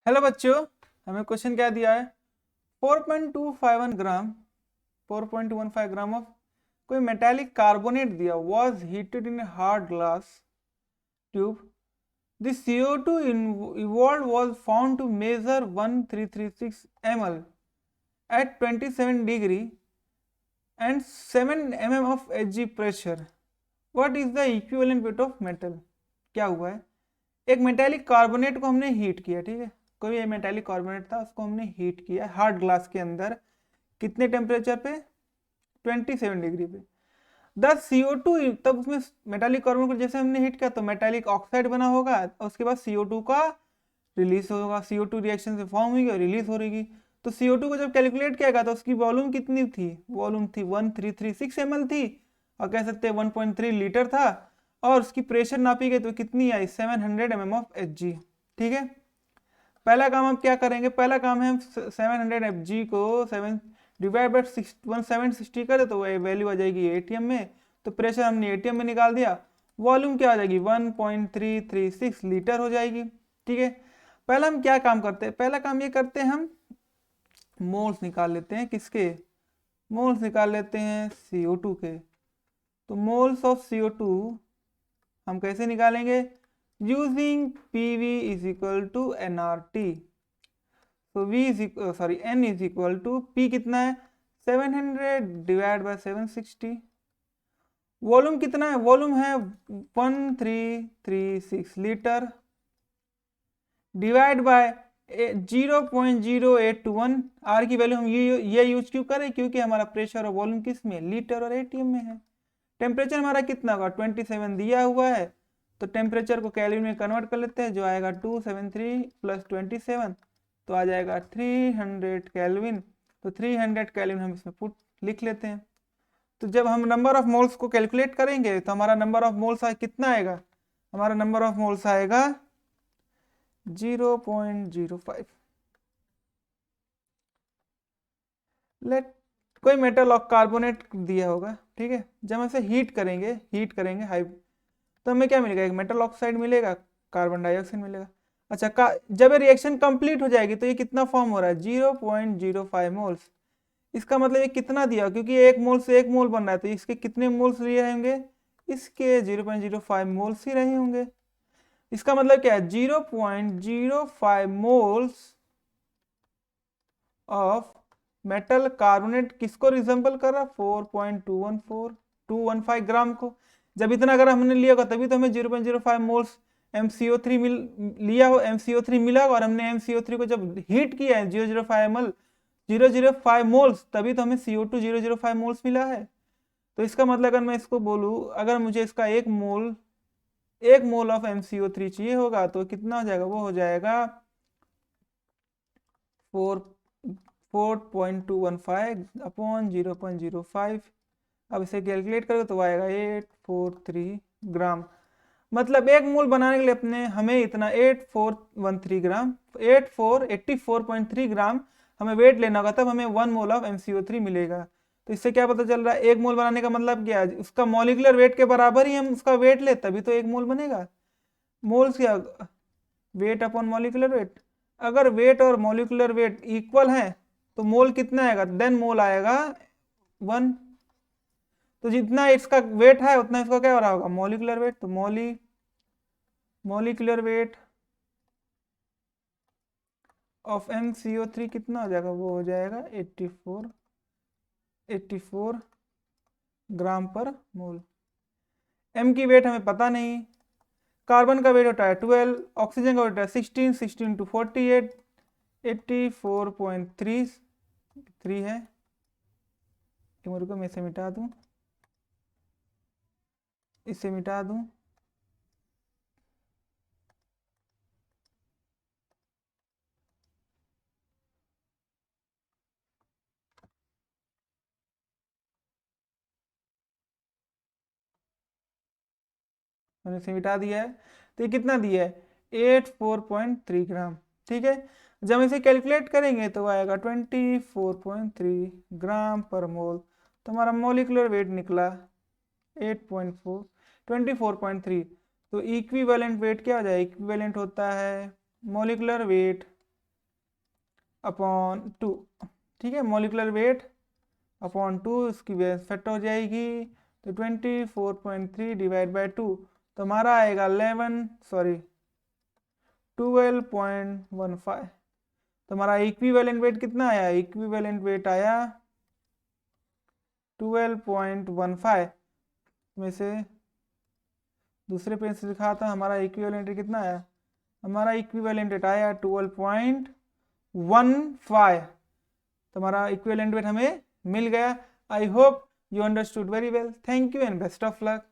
Hello बच्चों, हमें question क्या दिया है। 4.251 ग्राम 4.15 ग्राम ऑफ कोई मेटालिक कार्बोनेट दिया was heated in hard glass tube. The CO2 involved was found to measure 1336 ml at 27 degree and 7 mm of Hg pressure. What is the equivalent weight of metal? क्या हुआ है, एक metallic carbonate को हमने heat किया, ठीक है। कोई ये मेटालिक कार्बोनेट था, उसको हमने हीट किया हार्ड ग्लास के अंदर। कितने टेम्परेचर पे? 27 डिग्री पे। द CO2, तब उसमें मेटालिक कार्बोनेट को जैसे हमने हीट किया तो मेटालिक ऑक्साइड बना होगा और उसके बाद CO2 का रिलीज होगा। CO2 रिएक्शन से फॉर्म हुई और रिलीज हो रहेगी। तो CO2 को जब कैलकुलेट किया गया तो उसकी वॉल्यूम कितनी थी? वॉल्यूम थी 1336 ml थी, और कह सकते हैं 1.3 लीटर था। और उसकी प्रेशर नापी गई तो कितनी आई? 700 mm ऑफ Hg। ठीक है, पहला काम हम क्या करेंगे? पहला काम है हम 700 Fg को 7 डिवाइड बाई 1760 करें तो वैल्यू आ जाएगी ATM में। तो प्रेशर हमने ATM में निकाल दिया, वॉल्यूम क्या आ जाएगी? 1.336 लीटर हो जाएगी। ठीक है, पहला हम क्या काम करते हैं? पहला काम ये करते हैं, हम मोल्स निकाल लेते हैं। किसके? मोल्स निकाल लेते हैं CO2 के। तो मोल्स ऑफ CO2 हम कैसे निकालेंगे? Using PV is equal to NRT। तो V is sorry N is equal to P कितना है? 700 डिवाइड बाय 760। वॉल्यूम कितना है? वॉल्यूम है 1336 लीटर डिवाइड बाय 0.0821। आर की वैल्यू हम ये यूज क्यों करें? क्योंकि हमारा प्रेशर और वॉल्यूम किस में? लीटर और ATM में है। टेम्परेचर हमारा कितना होगा? 27 दिया हुआ है, तो टेम्परेचर को केल्विन में कन्वर्ट कर लेते हैं, जो आएगा 273 प्लस 27 तो आ जाएगा 300 केल्विन। तो 300 केल्विन हम इसमें पुट लिख लेते हैं। तो जब हम नंबर ऑफ मोल्स को कैलकुलेट करेंगे तो हमारा नंबर ऑफ मोल्स कितना आएगा? हमारा नंबर ऑफ मोल्स आएगा 0.05। लेट कोई मेटल और कार्बोनेट दिया होगा, ठीक है। जब हम इसे हीट करेंगे हाई, तो हमें क्या मिलेगा? एक मेटल ऑक्साइड मिलेगा, कार्बन डाइऑक्साइड मिलेगा। अच्छा, जब ये रिएक्शन कंप्लीट हो जाएगी तो ये कितना फॉर्म हो रहा है? 0.05 मोल्स। इसका मतलब ये कितना दिया? क्योंकि एक मोल से एक मोल बन रहा है, तो इसके कितने मोल्स लिए होंगे? इसके 0.05 मोल्स ही रहे होंगे। इसका मतलब क्या है? 0.05 मोल्स ऑफ मेटल कार्बोनेट किसको रिजेंबल कर रहा? 4.215 ग्राम को। जब इतना अगर हमने लिया होगा तभी तो हमें 0.05 मोल्स MCO3 लिया हो, MCO3 मिला होगा। और हमने MCO3 को जब हीट किया है 005 मोल्स, तभी तो हमें CO2 005 मोल्स मिला है। तो इसका मतलब अगर मैं इसको बोलूँ, अगर मुझे इसका एक मोल ऑफ MCO3 चाहिए होगा तो कितना हो जाएगा? वो हो जाएगा 4.215 अपॉन 0.05। अब इसे कैलकुलेट करोगे तो आएगा 843 ग्राम। मतलब एक मोल बनाने के लिए अपने हमें इतना 8413 ग्राम 84.3 ग्राम हमें वेट लेना होगा, तब हमें 1 मोल ऑफ MCO3 मिलेगा। तो इससे क्या पता चल रहा है? एक मोल बनाने का मतलब क्या है? उसका मॉलिक्यूलर वेट के बराबर ही हम उसका वेट ले तभी तो एक मोल बनेगा। मोल्स क्या? Weight upon molecular weight. अगर वेट और मॉलिक्यूलर वेट इक्वल है तो मोल कितना आएगा? देन मोल आएगा 1। तो जितना इसका वेट है उतना इसका क्या हो रहा होगा? Molecular weight. तो मॉलिक्यूलर वेट ऑफ MCO3 कितना हो जाएगा? वो हो जाएगा 84 ग्राम पर मोल। M की वेट हमें पता नहीं। कार्बन का वेट होता है 12, ऑक्सीजन का वेट होता है 16 टू 48, 84.3 है। मेरे को मैं इसे मिटा दूं, इसे मिटा दूं। मैंने इसे मिटा दिया है। तो ये कितना दिया है? 84.3 ग्राम। ठीक है, जब इसे कैलकुलेट करेंगे तो आएगा 24.3 ग्राम पर मोल। तो हमारा मोलिकुलर वेट निकला 8.4 24.3। तो इक्विवेलेंट वेट क्या हो जाए? इक्विवेलेंट होता है मोलिकुलर वेट अपॉन 2, ठीक है, मोलिकुलर वेट अपॉन 2, इसकी फैक्टर हो जाएगी, तो 24.3 डिवाइड बाय 2, तो हमारा आएगा 12.15। तो हमारा इक्विवेलेंट वेट कितना आया, इक्विवेलेंट वेट आया 12.15 में से दूसरे पेज से लिखा था, हमारा इक्विवेलेंट वेट कितना आया, हमारा इक्विवेलेंट वेट आया 12.15। तो हमारा इक्विवेलेंट वेट हमें मिल गया। I hope you understood very well. Thank you and best of luck.